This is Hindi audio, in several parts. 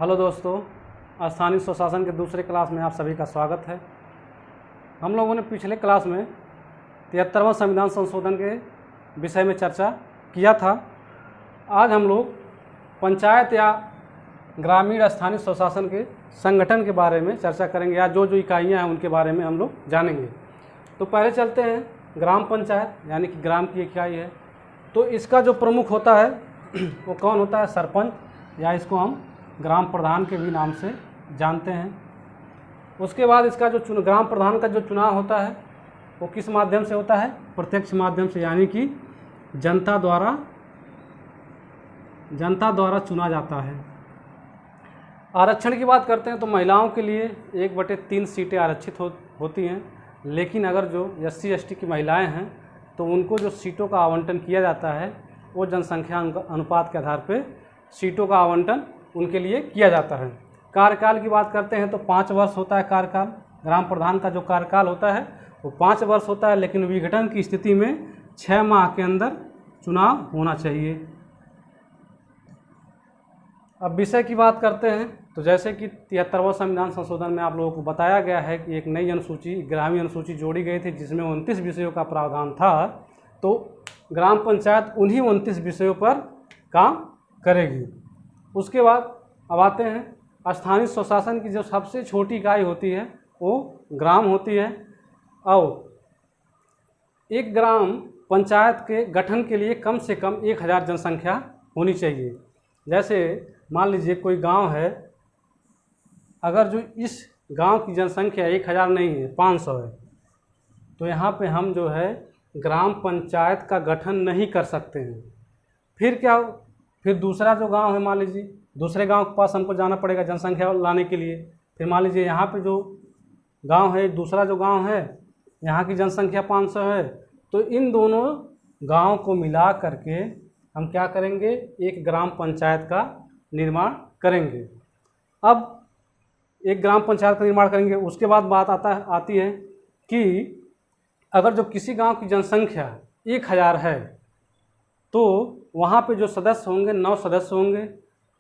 हेलो दोस्तों, स्थानीय स्वशासन के दूसरे क्लास में आप सभी का स्वागत है। हम लोगों ने पिछले क्लास में 73वां संविधान संशोधन के विषय में चर्चा किया था। आज हम लोग पंचायत या ग्रामीण स्थानीय स्वशासन के संगठन के बारे में चर्चा करेंगे, या जो इकाइयाँ हैं उनके बारे में हम लोग जानेंगे। तो पहले चलते हैं ग्राम पंचायत, यानी कि ग्राम की इकाई है। तो इसका जो प्रमुख होता है वो कौन होता है? सरपंच, या इसको हम ग्राम प्रधान के भी नाम से जानते हैं। उसके बाद इसका जो ग्राम प्रधान का जो चुनाव होता है वो किस माध्यम से होता है? प्रत्यक्ष माध्यम से, यानी कि जनता द्वारा चुना जाता है। आरक्षण की बात करते हैं तो महिलाओं के लिए 1/3 सीटें आरक्षित होती हैं, लेकिन अगर जो SC ST की महिलाएं हैं तो उनको जो सीटों का आवंटन किया जाता है वो जनसंख्या अनुपात के आधार पर सीटों का आवंटन उनके लिए किया जाता है। कार्यकाल की बात करते हैं तो 5 वर्ष होता है कार्यकाल। ग्राम प्रधान का जो कार्यकाल होता है वो 5 वर्ष होता है, लेकिन विघटन की स्थिति में 6 माह के अंदर चुनाव होना चाहिए। अब विषय की बात करते हैं तो जैसे कि 73वां संविधान संशोधन में आप लोगों को बताया गया है कि एक नई अनुसूची, ग्रामीण अनुसूची जोड़ी गई थी जिसमें 29 विषयों का प्रावधान था। तो ग्राम पंचायत उन्हीं 29 विषयों पर काम करेगी। उसके बाद अब आते हैं स्थानीय स्वशासन की जो सबसे छोटी इकाई होती है वो ग्राम होती है। और एक ग्राम पंचायत के गठन के लिए कम से कम 1000 जनसंख्या होनी चाहिए। जैसे मान लीजिए कोई गांव है, अगर जो इस गांव की जनसंख्या 1000 नहीं है, 500 है, तो यहाँ पे हम जो है ग्राम पंचायत का गठन नहीं कर सकते हैं। फिर क्या? फिर दूसरा जो गांव है, मान लीजिए दूसरे गांव के पास हमको जाना पड़ेगा जनसंख्या लाने के लिए। फिर मान लीजिए यहाँ पे जो गांव है, दूसरा जो गांव है, यहाँ की जनसंख्या 500 है, तो इन दोनों गांव को मिला करके हम क्या करेंगे? एक ग्राम पंचायत का निर्माण करेंगे। अब एक ग्राम पंचायत का निर्माण करेंगे, उसके बाद बात आती है कि अगर जो किसी गाँव की जनसंख्या 1000 है तो वहाँ पे जो सदस्य होंगे 9 सदस्य होंगे।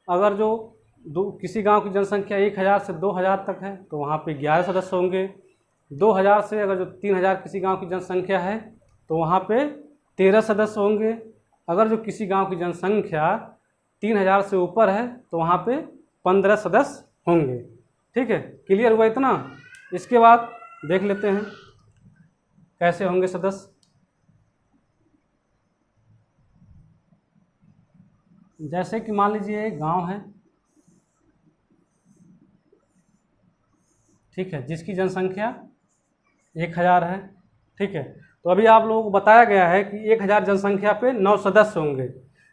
अगर जो किसी गांव की जनसंख्या 1000 से 2000 तक है तो वहाँ पे 11 सदस्य होंगे। 2000 से अगर जो 3000 किसी गांव की जनसंख्या है तो वहाँ पे 13 सदस्य होंगे। अगर जो किसी गांव की जनसंख्या 3000 से ऊपर है तो वहाँ पे 15 सदस्य होंगे। ठीक है, क्लियर हुआ इतना? इसके बाद देख लेते हैं कैसे होंगे सदस्य। जैसे कि मान लीजिए एक गांव है, ठीक है, जिसकी जनसंख्या 1000 है। ठीक है, तो अभी आप लोगों को बताया गया है कि 1000 जनसंख्या पे 9 सदस्य होंगे,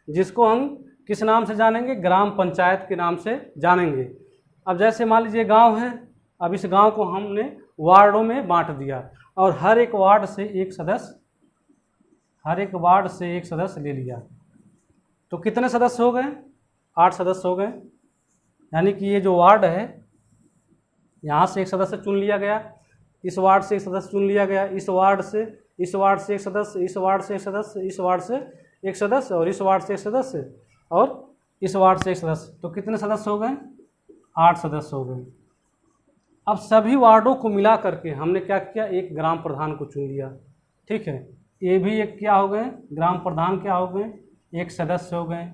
जिसको हम किस नाम से जानेंगे? ग्राम पंचायत के नाम से जानेंगे। अब जैसे मान लीजिए गांव है, अब इस गांव को हमने वार्डों में बांट दिया और हर एक वार्ड से एक सदस्य ले लिया, तो कितने सदस्य हो गए? 8 सदस्य हो गए। यानी कि ये जो वार्ड है, यहाँ से एक सदस्य चुन लिया गया, इस वार्ड से एक सदस्य चुन लिया गया, इस वार्ड से एक सदस्य, इस वार्ड से एक सदस्य, इस वार्ड से एक सदस्य, और इस वार्ड से एक सदस्य, और इस वार्ड से एक सदस्य। तो कितने सदस्य हो गए? 8 सदस्य हो गए। अब सभी वार्डों को मिला करके हमने क्या किया? एक ग्राम प्रधान को चुन लिया। ठीक है, ये भी एक क्या हो गए? ग्राम प्रधान क्या हो गए? एक सदस्य हो गए।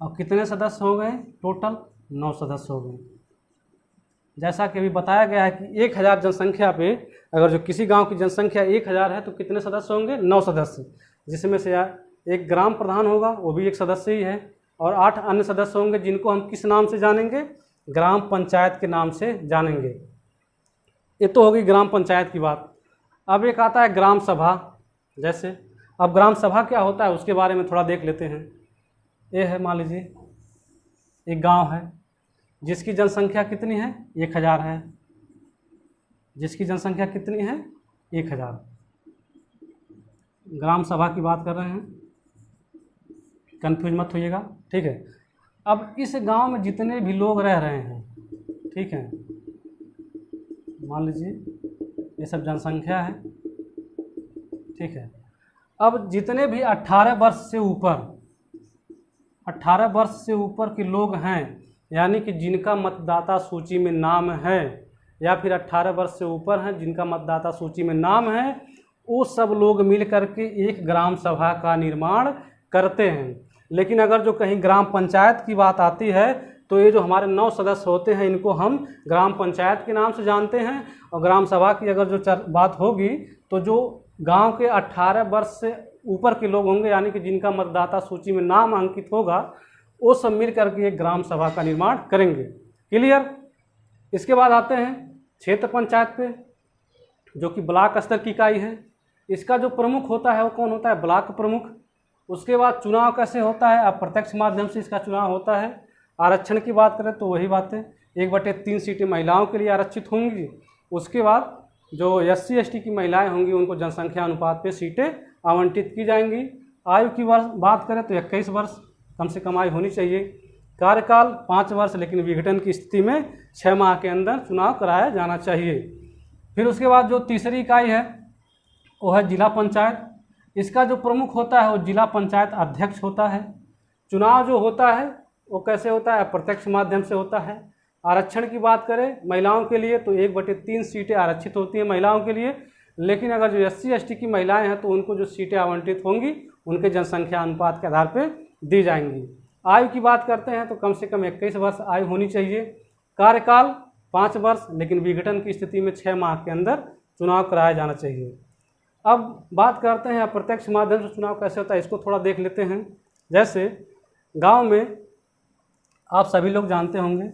और कितने सदस्य हो गए? टोटल 9 सदस्य हो गए। जैसा कि अभी बताया गया है कि 1000 जनसंख्या पे अगर जो किसी गांव की जनसंख्या 1000 है तो कितने सदस्य होंगे? 9 सदस्य, जिसमें से एक ग्राम प्रधान होगा, वो भी एक सदस्य ही है, और 8 अन्य सदस्य होंगे जिनको हम किस नाम से जानेंगे? ग्राम पंचायत के नाम से जानेंगे। ये तो होगी ग्राम पंचायत की बात। अब एक आता है ग्राम सभा। जैसे अब ग्राम सभा क्या होता है उसके बारे में थोड़ा देख लेते हैं। ये है, मान लीजिए एक गांव है जिसकी जनसंख्या कितनी है? 1000 है। जिसकी जनसंख्या कितनी है? 1000। ग्राम सभा की बात कर रहे हैं, कंफ्यूज मत होइएगा। ठीक है, अब इस गांव में जितने भी लोग रह रहे हैं, ठीक है, मान लीजिए ये सब जनसंख्या है। ठीक है, अब जितने भी 18 वर्ष से ऊपर के लोग हैं यानी कि जिनका मतदाता सूची में नाम है या फिर 18 वर्ष से ऊपर हैं जिनका मतदाता सूची में नाम है, वो सब लोग मिल करके एक ग्राम सभा का निर्माण करते हैं। लेकिन अगर जो कहीं ग्राम पंचायत की बात आती है तो ये जो हमारे 9 सदस्य होते हैं इनको हम ग्राम पंचायत के नाम से जानते हैं। और ग्राम सभा की अगर जो बात होगी तो जो गांव के 18 वर्ष से ऊपर के लोग होंगे, यानी कि जिनका मतदाता सूची में नाम अंकित होगा, वो सब मिल करके एक ग्राम सभा का निर्माण करेंगे। क्लियर। इसके बाद आते हैं क्षेत्र पंचायत पे, जो कि ब्लॉक स्तर की इकाई है। इसका जो प्रमुख होता है वो कौन होता है? ब्लॉक प्रमुख। उसके बाद चुनाव कैसे होता है? अप्रत्यक्ष माध्यम से इसका चुनाव होता है। आरक्षण की बात करें तो वही बात है, 1/3 सीटें महिलाओं के लिए आरक्षित होंगी। उसके बाद जो SC ST की महिलाएं होंगी उनको जनसंख्या अनुपात पे सीटें आवंटित की जाएंगी। आयु की बात करें तो 21 वर्ष कम से कम आयु होनी चाहिए। कार्यकाल 5 वर्ष, लेकिन विघटन की स्थिति में 6 माह के अंदर चुनाव कराया जाना चाहिए। फिर उसके बाद जो तीसरी इकाई है वो है जिला पंचायत। इसका जो प्रमुख होता है वो जिला पंचायत अध्यक्ष होता है। चुनाव जो होता है वो कैसे होता है? अप्रत्यक्ष माध्यम से होता है। आरक्षण की बात करें महिलाओं के लिए तो 1/3 सीटें आरक्षित होती हैं महिलाओं के लिए, लेकिन अगर जो SC ST की महिलाएं हैं तो उनको जो सीटें आवंटित होंगी उनके जनसंख्या अनुपात के आधार पर दी जाएंगी। आयु की बात करते हैं तो कम से कम 21 वर्ष आयु होनी चाहिए। कार्यकाल 5 वर्ष, लेकिन विघटन की स्थिति में 6 माह के अंदर चुनाव कराया जाना चाहिए। अब बात करते हैं अप्रत्यक्ष माध्यम से चुनाव कैसे होता है, इसको थोड़ा देख लेते हैं। जैसे गांव में आप सभी लोग जानते होंगे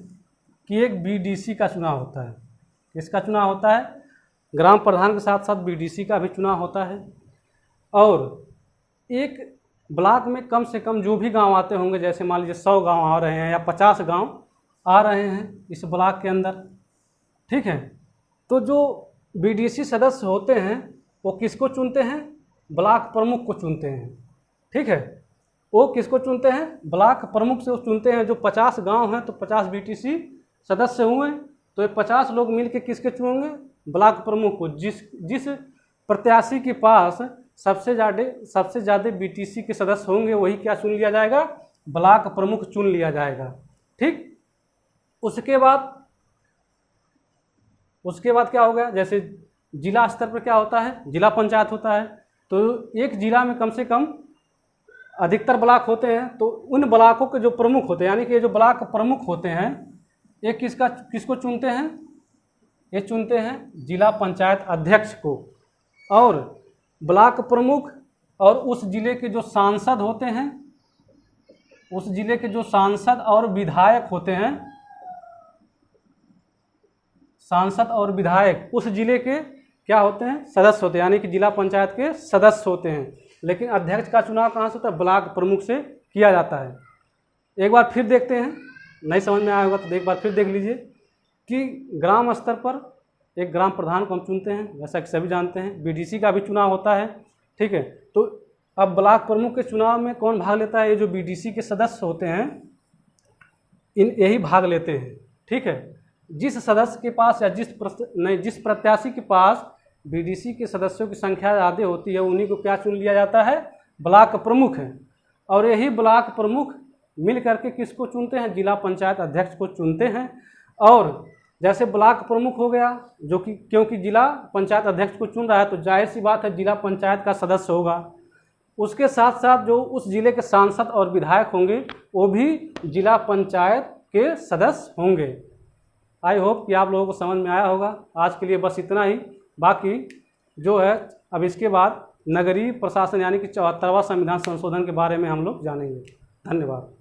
कि एक BDC का चुनाव होता है। इसका चुनाव होता है, ग्राम प्रधान के साथ साथ BDC का भी चुनाव होता है। और एक ब्लॉक में कम से कम जो भी गांव आते होंगे, जैसे मान लीजिए 100 गांव आ रहे हैं या 50 गांव आ रहे हैं इस ब्लॉक के अंदर, ठीक है। तो जो BDC सदस्य होते हैं वो किसको चुनते हैं? ब्लॉक प्रमुख को चुनते हैं, ठीक है। वो किसको चुनते हैं? ब्लॉक प्रमुख से वो चुनते हैं। जो 50 गांव हैं तो 50 BDC सदस्य हुए, तो ये 50 लोग मिलके किसके चुनेंगे? ब्लॉक प्रमुख को। जिस प्रत्याशी के पास सबसे ज़्यादा BDC के सदस्य होंगे वही क्या चुन लिया जाएगा? ब्लॉक प्रमुख चुन लिया जाएगा, ठीक। उसके बाद क्या हो गया? जैसे जिला स्तर पर क्या होता है? जिला पंचायत होता है। तो एक जिला में कम से कम अधिकतर ब्लॉक होते हैं, तो उन ब्लॉकों के जो प्रमुख होते हैं, यानी कि ये जो ब्लॉक प्रमुख होते हैं, ये किसको चुनते हैं? ये चुनते हैं जिला पंचायत अध्यक्ष को। और ब्लॉक प्रमुख और उस जिले के जो सांसद होते हैं, उस जिले के जो सांसद और विधायक होते हैं, सांसद और विधायक उस जिले के क्या होते हैं? सदस्य होते हैं, यानी कि जिला पंचायत के सदस्य होते हैं। लेकिन अध्यक्ष का चुनाव कहाँ से होता है? ब्लॉक प्रमुख से किया जाता है। एक बार फिर देखते हैं, नहीं समझ में आया होगा तो एक बार फिर देख लीजिए कि ग्राम स्तर पर एक ग्राम प्रधान को हम चुनते हैं, जैसा कि सभी जानते हैं। BDC का भी चुनाव होता है, ठीक है। तो अब ब्लॉक प्रमुख के चुनाव में कौन भाग लेता है? ये जो BDC के सदस्य होते हैं यही भाग लेते हैं, ठीक है। जिस सदस्य के पास या जिस प्रत्याशी के पास BDC के सदस्यों की संख्या ज़्यादा होती है उन्हीं को क्या चुन लिया जाता है? ब्लॉक प्रमुख है। और यही ब्लॉक प्रमुख मिल करके किसको चुनते हैं? जिला पंचायत अध्यक्ष को चुनते हैं। और जैसे ब्लॉक प्रमुख हो गया, जो कि क्योंकि जिला पंचायत अध्यक्ष को चुन रहा है तो जाहिर सी बात है जिला पंचायत का सदस्य होगा। उसके साथ साथ जो उस जिले के सांसद और विधायक होंगे वो भी जिला पंचायत के सदस्य होंगे। आई होप कि आप लोगों को समझ में आया होगा। आज के लिए बस इतना ही। बाकी जो है अब इसके बाद नगरीय प्रशासन यानी कि 74वां संविधान संशोधन के बारे में हम लोग जानेंगे। धन्यवाद।